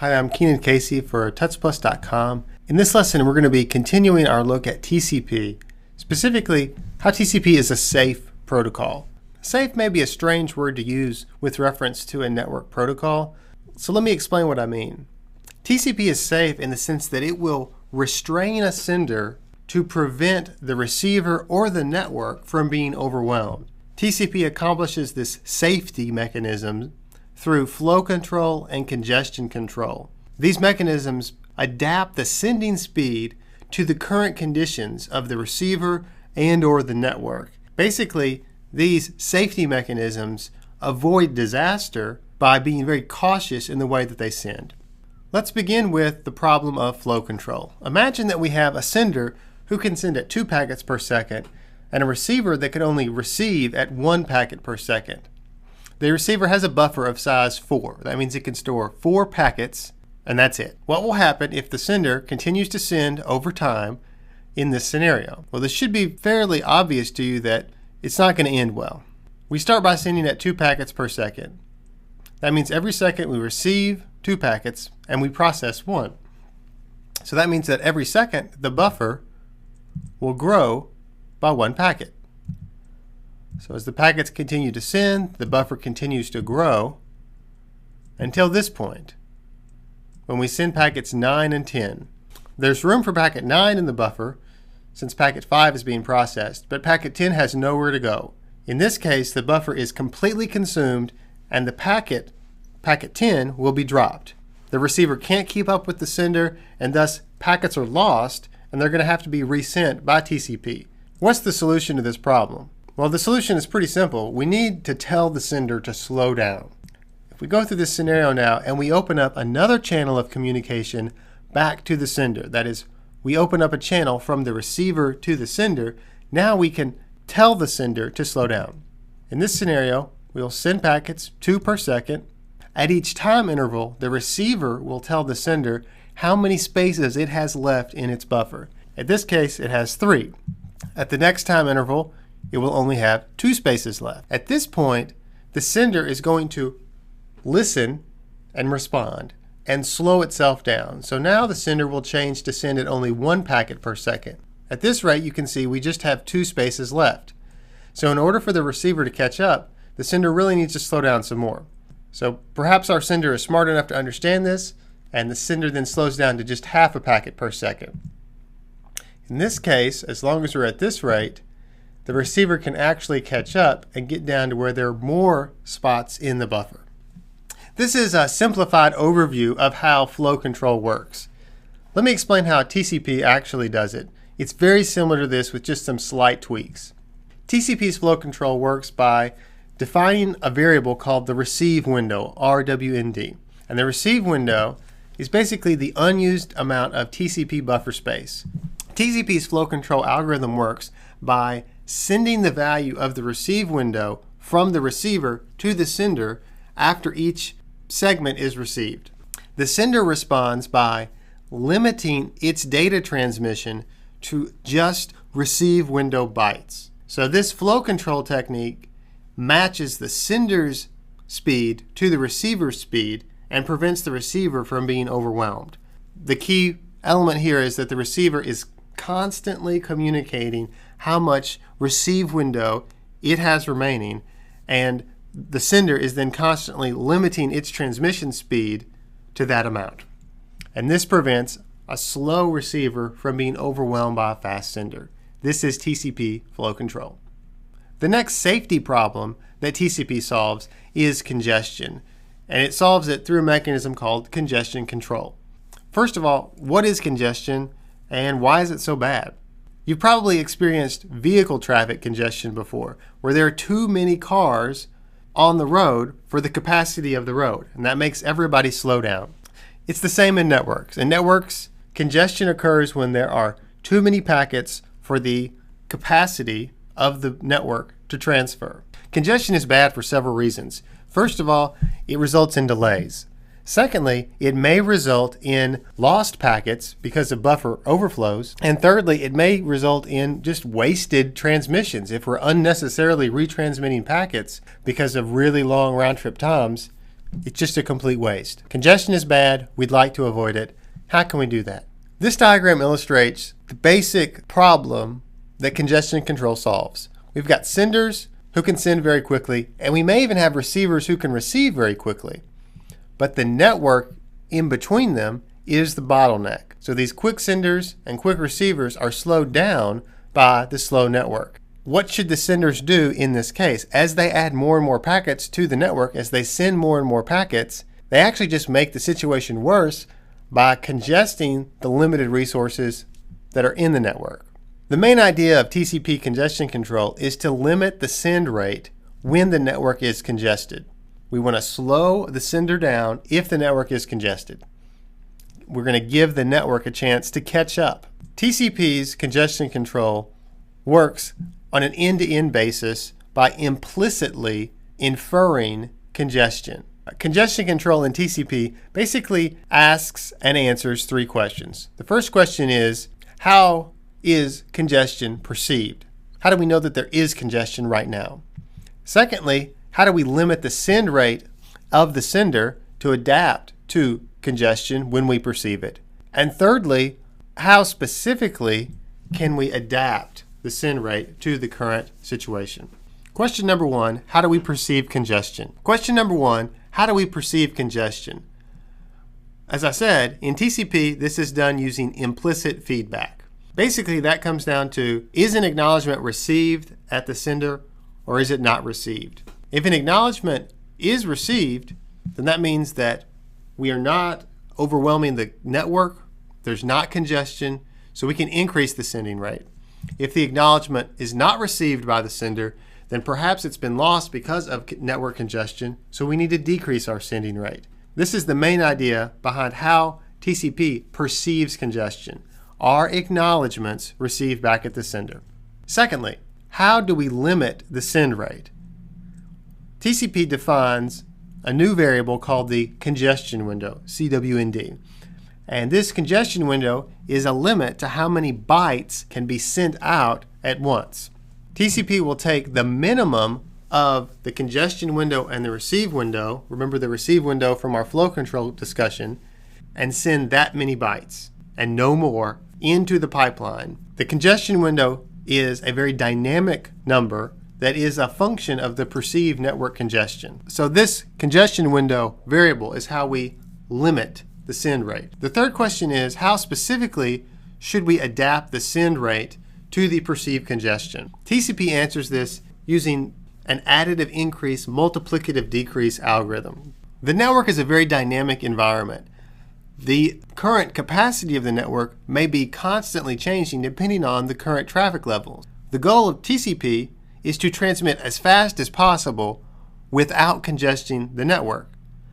Hi, I'm Keenan Casey for TouchPlus.com. In this lesson, we're going to be continuing our look at TCP, specifically how TCP is a safe protocol. Safe may be a strange word to use with reference to a network protocol, so let me explain what I mean. TCP is safe in the sense that it will restrain a sender to prevent the receiver or the network from being overwhelmed. TCP accomplishes this safety mechanism through flow control and congestion control. These mechanisms adapt the sending speed to the current conditions of the receiver and or the network. Basically, these safety mechanisms avoid disaster by being very cautious in the way that they send. Let's begin with the problem of flow control. Imagine that we have a sender who can send at 2 packets per second and a receiver that can only receive at 1 packet per second. The receiver has a buffer of size 4. That means it can store 4 packets, and that's it. What will happen if the sender continues to send over time in this scenario? Well, this should be fairly obvious to you that it's not going to end well. We start by sending at 2 packets per second. That means every second we receive 2 packets and we process 1. So that means that every second the buffer will grow by 1 packet. So as the packets continue to send, the buffer continues to grow until this point, when we send packets 9 and 10. There's room for packet 9 in the buffer since packet 5 is being processed, but packet 10 has nowhere to go. In this case, the buffer is completely consumed and the packet 10 will be dropped. The receiver can't keep up with the sender, and thus packets are lost and they're going to have to be resent by TCP. What's the solution to this problem? Well, the solution is pretty simple. We need to tell the sender to slow down. If we go through this scenario now and we open up another channel of communication back to the sender, that is, we open up a channel from the receiver to the sender, now we can tell the sender to slow down. In this scenario, we'll send packets 2 per second. At each time interval, the receiver will tell the sender how many spaces it has left in its buffer. In this case, it has 3. At the next time interval, it will only have 2 spaces left. At this point, the sender is going to listen and respond and slow itself down. So now the sender will change to send at only 1 packet per second. At this rate, you can see we just have 2 spaces left. So in order for the receiver to catch up, the sender really needs to slow down some more. So perhaps our sender is smart enough to understand this, and the sender then slows down to just half a packet per second. In this case, as long as we're at this rate, the receiver can actually catch up and get down to where there are more spots in the buffer. This is a simplified overview of how flow control works. Let me explain how TCP actually does it. It's very similar to this with just some slight tweaks. TCP's flow control works by defining a variable called the receive window, rwnd. And the receive window is basically the unused amount of TCP buffer space. TCP's flow control algorithm works by sending the value of the receive window from the receiver to the sender after each segment is received. The sender responds by limiting its data transmission to just receive window bytes. So this flow control technique matches the sender's speed to the receiver's speed and prevents the receiver from being overwhelmed. The key element here is that the receiver is constantly communicating how much receive window it has remaining, and the sender is then constantly limiting its transmission speed to that amount. And this prevents a slow receiver from being overwhelmed by a fast sender. This is TCP flow control. The next safety problem that TCP solves is congestion, and it solves it through a mechanism called congestion control. First of all, what is congestion and why is it so bad? You've probably experienced vehicle traffic congestion before, where there are too many cars on the road for the capacity of the road, and that makes everybody slow down. It's the same in networks. In networks, congestion occurs when there are too many packets for the capacity of the network to transfer. Congestion is bad for several reasons. First of all, it results in delays. Secondly, it may result in lost packets because of buffer overflows. And thirdly, it may result in just wasted transmissions. If we're unnecessarily retransmitting packets because of really long round-trip times, It's just a complete waste. Congestion is bad. We'd like to avoid it. How can we do that? This diagram illustrates the basic problem that congestion control solves. We've got senders who can send very quickly, and we may even have receivers who can receive very quickly. But the network in between them is the bottleneck. So these quick senders and quick receivers are slowed down by the slow network. What should the senders do in this case? As they add more and more packets to the network, as they send more and more packets, they actually just make the situation worse by congesting the limited resources that are in the network. The main idea of TCP congestion control is to limit the send rate when the network is congested. We want to slow the sender down if the network is congested. We're going to give the network a chance to catch up. TCP's congestion control works on an end-to-end basis by implicitly inferring congestion. Congestion control in TCP basically asks and answers three questions. The first question is, how is congestion perceived? How do we know that there is congestion right now? Secondly, how do we limit the send rate of the sender to adapt to congestion when we perceive it? And thirdly, how specifically can we adapt the send rate to the current situation? Question number one, how do we perceive congestion? Question number one, how do we perceive congestion? As I said, in TCP, this is done using implicit feedback. Basically, that comes down to, is an acknowledgement received at the sender or is it not received? If an acknowledgement is received, then that means that we are not overwhelming the network, there's not congestion, so we can increase the sending rate. If the acknowledgement is not received by the sender, then perhaps it's been lost because of network congestion, so we need to decrease our sending rate. This is the main idea behind how TCP perceives congestion. Are acknowledgments received back at the sender? Secondly, how do we limit the send rate? TCP defines a new variable called the congestion window, cwnd. And this congestion window is a limit to how many bytes can be sent out at once. TCP will take the minimum of the congestion window and the receive window, remember the receive window from our flow control discussion, and send that many bytes and no more into the pipeline. The congestion window is a very dynamic number that is a function of the perceived network congestion. So this congestion window variable is how we limit the send rate. The third question is, how specifically should we adapt the send rate to the perceived congestion? TCP answers this using an additive increase, multiplicative decrease algorithm. The network is a very dynamic environment. The current capacity of the network may be constantly changing depending on the current traffic levels. The goal of TCP is to transmit as fast as possible without congesting the network.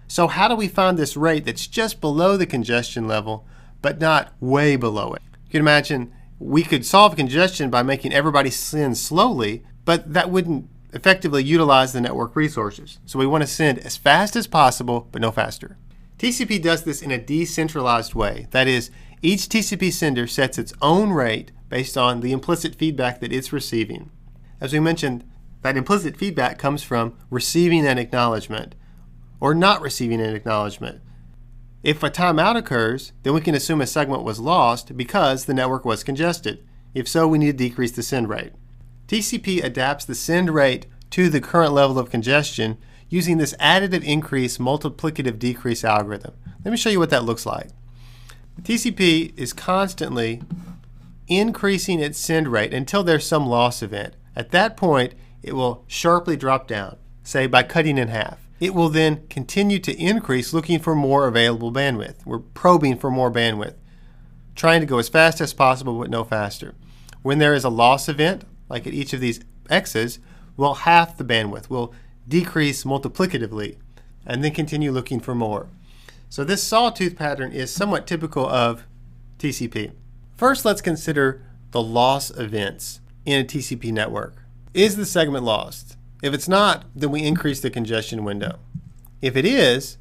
So how do we find this rate that's just below the congestion level but not way below it? You can imagine we could solve congestion by making everybody send slowly, but that wouldn't effectively utilize the network resources. So we want to send as fast as possible but no faster. TCP does this in a decentralized way. That is, each TCP sender sets its own rate based on the implicit feedback that it's receiving. As we mentioned, that implicit feedback comes from receiving an acknowledgement or not receiving an acknowledgement. If a timeout occurs, then we can assume a segment was lost because the network was congested. If so, we need to decrease the send rate. TCP adapts the send rate to the current level of congestion using this additive increase, multiplicative decrease algorithm. Let me show you what that looks like. TCP is constantly increasing its send rate until there's some loss event. At that point, it will sharply drop down, say by cutting in half. It will then continue to increase, looking for more available bandwidth. We're probing for more bandwidth, trying to go as fast as possible but no faster. When there is a loss event, like at each of these X's, we'll half the bandwidth. We'll decrease multiplicatively and then continue looking for more. So this sawtooth pattern is somewhat typical of TCP. First, let's consider the loss events in a TCP network. Is the segment lost? If it's not, then we increase the congestion window. If it is,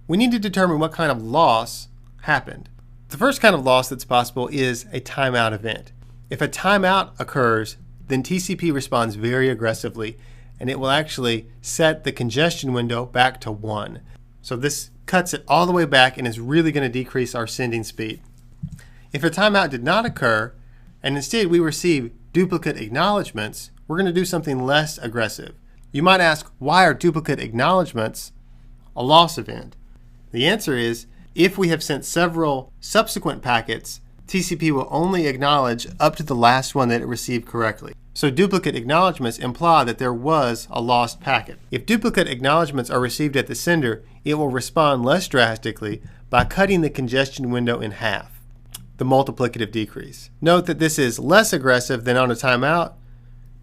we need to determine what kind of loss happened. The first kind of loss that's possible is a timeout event. If a timeout occurs, then TCP responds very aggressively, and it will actually set the congestion window back to 1. So this cuts it all the way back and is really going to decrease our sending speed. If a timeout did not occur, and instead we receive duplicate acknowledgments, we're going to do something less aggressive. You might ask, why are duplicate acknowledgments a loss event? The answer is, if we have sent several subsequent packets, TCP will only acknowledge up to the last one that it received correctly. So duplicate acknowledgments imply that there was a lost packet. If duplicate acknowledgments are received at the sender, it will respond less drastically by cutting the congestion window in half, the multiplicative decrease. Note that this is less aggressive than on a timeout,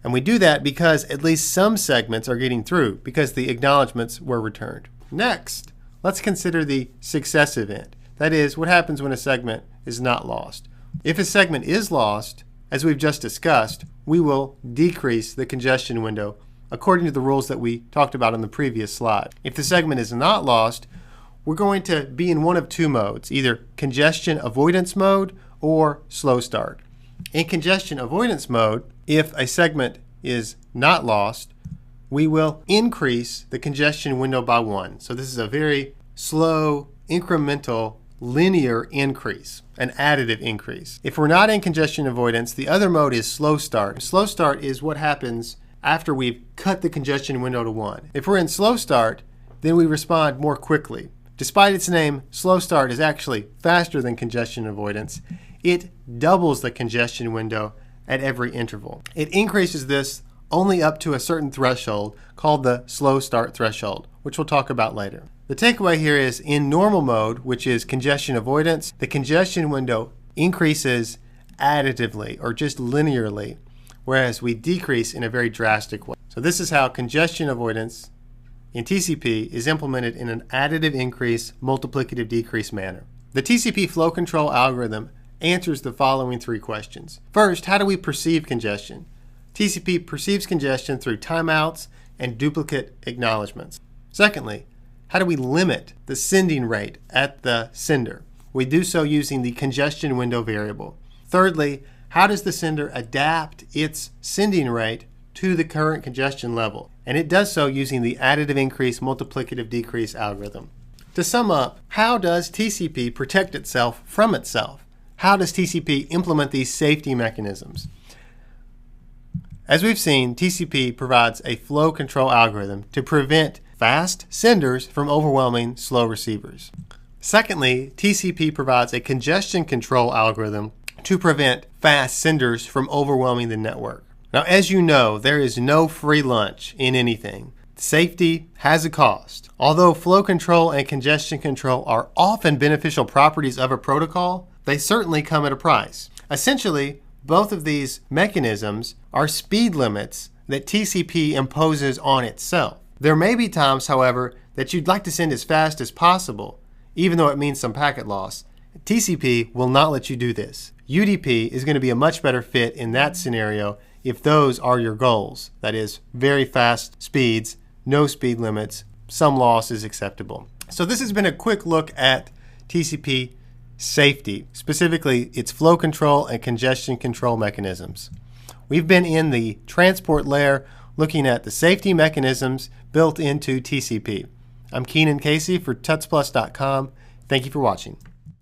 and we do that because at least some segments are getting through because the acknowledgments were returned. Next, let's consider the success event. That is, what happens when a segment is not lost. If a segment is lost, as we've just discussed, we will decrease the congestion window according to the rules that we talked about on the previous slide. If the segment is not lost, we're going to be in one of two modes, either congestion avoidance mode or slow start. In congestion avoidance mode, if a segment is not lost, we will increase the congestion window by 1. So this is a very slow, incremental, linear increase, an additive increase. If we're not in congestion avoidance, the other mode is slow start. Slow start is what happens after we've cut the congestion window to 1. If we're in slow start, then we respond more quickly. Despite its name, slow start is actually faster than congestion avoidance. It doubles the congestion window at every interval. It increases this only up to a certain threshold called the slow start threshold, which we'll talk about later. The takeaway here is in normal mode, which is congestion avoidance, the congestion window increases additively or just linearly, whereas we decrease in a very drastic way. So this is how congestion avoidance in TCP is implemented in an additive increase, multiplicative decrease manner. The TCP Flow Control algorithm answers the following 3 questions. First, how do we perceive congestion? TCP perceives congestion through timeouts and duplicate acknowledgments. Secondly, how do we limit the sending rate at the sender? We do so using the congestion window variable. Thirdly, how does the sender adapt its sending rate to the current congestion level? And it does so using the additive increase, multiplicative decrease algorithm. To sum up, how does TCP protect itself from itself? How does TCP implement these safety mechanisms? As we've seen, TCP provides a flow control algorithm to prevent fast senders from overwhelming slow receivers. Secondly, TCP provides a congestion control algorithm to prevent fast senders from overwhelming the network. Now, as you know, there is no free lunch in anything. Safety has a cost. Although flow control and congestion control are often beneficial properties of a protocol, they certainly come at a price. Essentially, both of these mechanisms are speed limits that TCP imposes on itself. There may be times, however, that you'd like to send as fast as possible, even though it means some packet loss. TCP will not let you do this. UDP is going to be a much better fit in that scenario if those are your goals. That is, very fast speeds, no speed limits, some loss is acceptable. So this has been a quick look at TCP safety, specifically its flow control and congestion control mechanisms. We've been in the transport layer looking at the safety mechanisms built into TCP. I'm Keenan Casey for tutsplus.com. Thank you for watching.